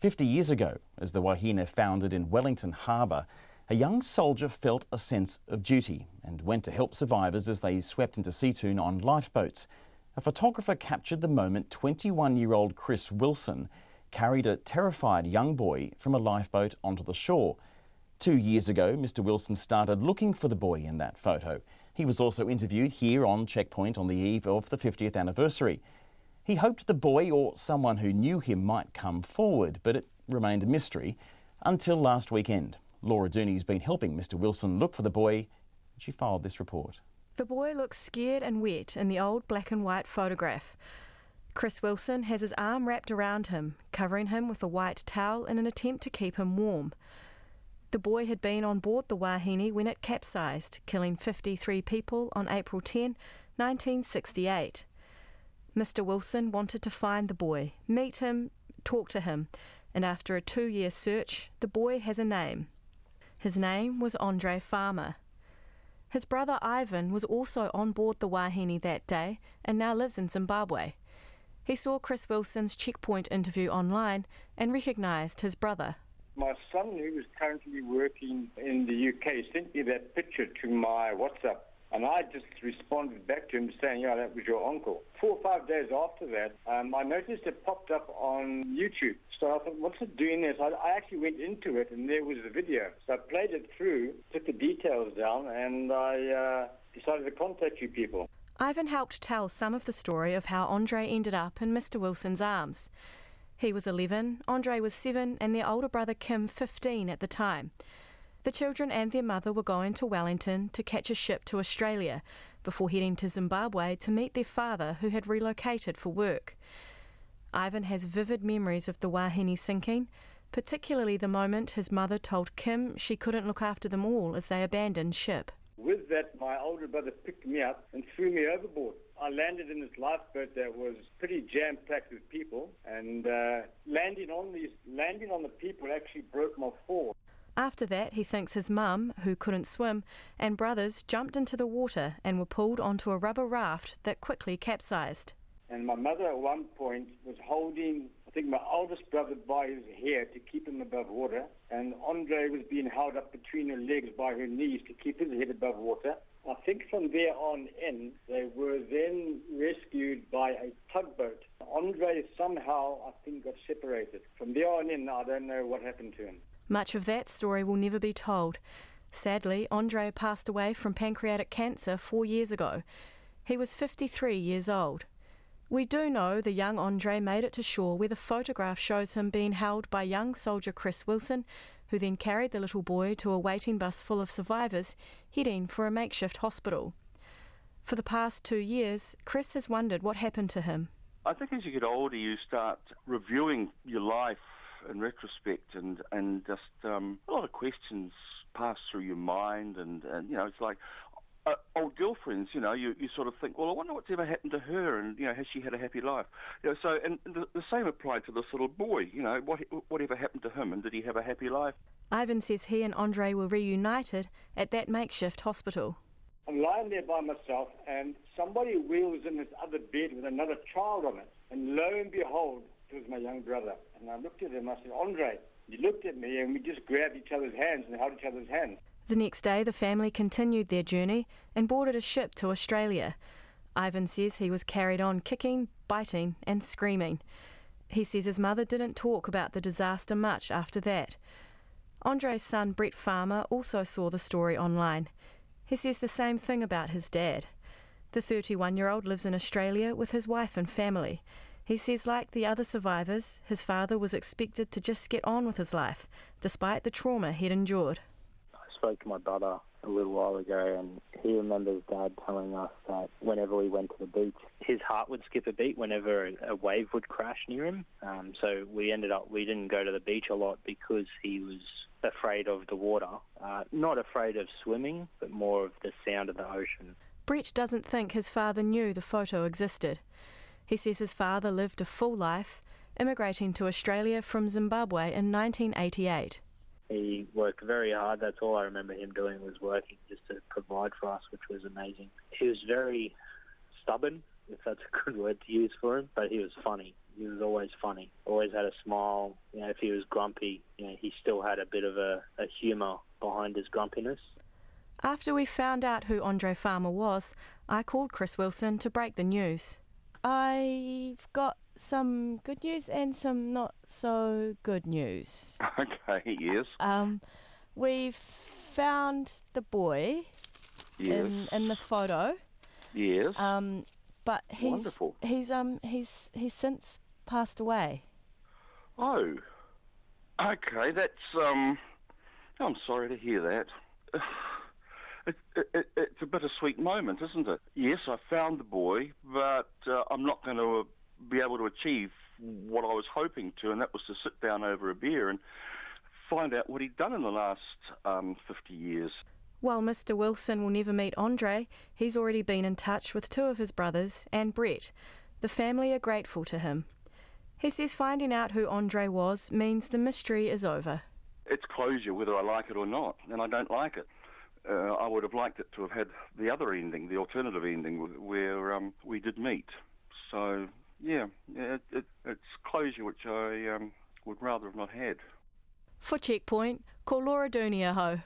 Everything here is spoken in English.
50 years ago, as the Wahine founded in Wellington Harbour, a young soldier felt a sense of duty and went to help survivors as they swept into Seatoon on lifeboats. A photographer captured the moment 21-year-old Chris Wilson carried a terrified young boy from a lifeboat onto the shore. 2 years ago, Mr. Wilson started looking for the boy in that photo. He was also interviewed here on Checkpoint on the eve of the 50th anniversary. He hoped the boy or someone who knew him might come forward, but it remained a mystery until last weekend. Laura Dooney's been helping Mr. Wilson look for the boy. She filed this report. The boy looks scared and wet in the old black and white photograph. Chris Wilson has his arm wrapped around him, covering him with a white towel in an attempt to keep him warm. The boy had been on board the Wahine when it capsized, killing 53 people on April 10, 1968. Mr. Wilson wanted to find the boy, meet him, talk to him, and after a 2-year search, the boy has a name. His name was Andre Farmer. His brother Ivan was also on board the Wahine that day and now lives in Zimbabwe. He saw Chris Wilson's Checkpoint interview online and recognised his brother. My son, who is currently working in the UK, sent me that picture to my WhatsApp, and I just responded back to him saying, yeah, that was your uncle. 4 or 5 days after that, I noticed it popped up on YouTube. So I thought, what's it doing there? So I actually went into it, and there was the video. So I played it through, took the details down, and I decided to contact you people. Ivan helped tell some of the story of how Andre ended up in Mr. Wilson's arms. He was 11, Andre was 7, and their older brother Kim 15 at the time. The children and their mother were going to Wellington to catch a ship to Australia before heading to Zimbabwe to meet their father, who had relocated for work. Ivan has vivid memories of the Wahine sinking, particularly the moment his mother told Kim she couldn't look after them all as they abandoned ship. With that, my older brother picked me up and threw me overboard. I landed in this lifeboat that was pretty jam-packed with people, and landing on the people actually broke my fall. After that, he thinks his mum, who couldn't swim, and brothers jumped into the water and were pulled onto a rubber raft that quickly capsized. And my mother at one point was holding, I think, my oldest brother by his hair to keep him above water, and Andre was being held up between her legs by her knees to keep his head above water. I think from there on in, they were then rescued by a tugboat. Andre somehow, I think, got separated. From there on in, I don't know what happened to him. Much of that story will never be told. Sadly, Andre passed away from pancreatic cancer 4 years ago. He was 53 years old. We do know the young Andre made it to shore, where the photograph shows him being held by young soldier Chris Wilson, who then carried the little boy to a waiting bus full of survivors heading for a makeshift hospital. For the past 2 years, Chris has wondered what happened to him. I think as you get older, you start reviewing your life in retrospect, and just a lot of questions pass through your mind, and you know, it's like old girlfriends, you know, you sort of think, well, I wonder what's ever happened to her, and you know, has she had a happy life? You know, so and the same applied to this little boy, you know, whatever happened to him, and did he have a happy life? Ivan says he and Andre were reunited at that makeshift hospital. I'm lying there by myself, and somebody wheels in this other bed with another child on it, and lo and behold, it was my young brother. And I looked at him, I said, Andre. He looked at me, and we just grabbed each other's hands and held each other's hands. The next day, the family continued their journey and boarded a ship to Australia. Ivan says he was carried on kicking, biting and screaming. He says his mother didn't talk about the disaster much after that. Andre's son, Brett Farmer, also saw the story online. He says the same thing about his dad. The 31-year-old lives in Australia with his wife and family. He says, like the other survivors, his father was expected to just get on with his life, despite the trauma he'd endured. I spoke to my brother a little while ago, and he remembers Dad telling us that whenever we went to the beach, his heart would skip a beat whenever a wave would crash near him. So we didn't go to the beach a lot because he was afraid of the water. Not afraid of swimming, but more of the sound of the ocean. Brett doesn't think his father knew the photo existed. He says his father lived a full life, immigrating to Australia from Zimbabwe in 1988. He worked very hard. That's all I remember him doing, was working just to provide for us, which was amazing. He was very stubborn, if that's a good word to use for him, but he was funny. he was always funny, always had a smile. If he was grumpy, he still had a bit of a humour behind his grumpiness. After we found out who Andre Farmer was, I called Chris Wilson to break the news. I've got some good news and some not so good news. Okay, yes. We've found the boy in the photo. Yes. But Wonderful. he's since passed away. Oh. Okay, that's I'm sorry to hear that. It's a bittersweet moment, isn't it? Yes, I found the boy, but I'm not going to be able to achieve what I was hoping to, and that was to sit down over a beer and find out what he'd done in the last 50 years. While Mr. Wilson will never meet Andre, he's already been in touch with two of his brothers and Brett. The family are grateful to him. He says finding out who Andre was means the mystery is over. It's closure whether I like it or not, and I don't like it. I would have liked it to have had the other ending, the alternative ending, where we did meet. So, yeah, it's closure which I would rather have not had. For Checkpoint, ko Laura Dunia ho.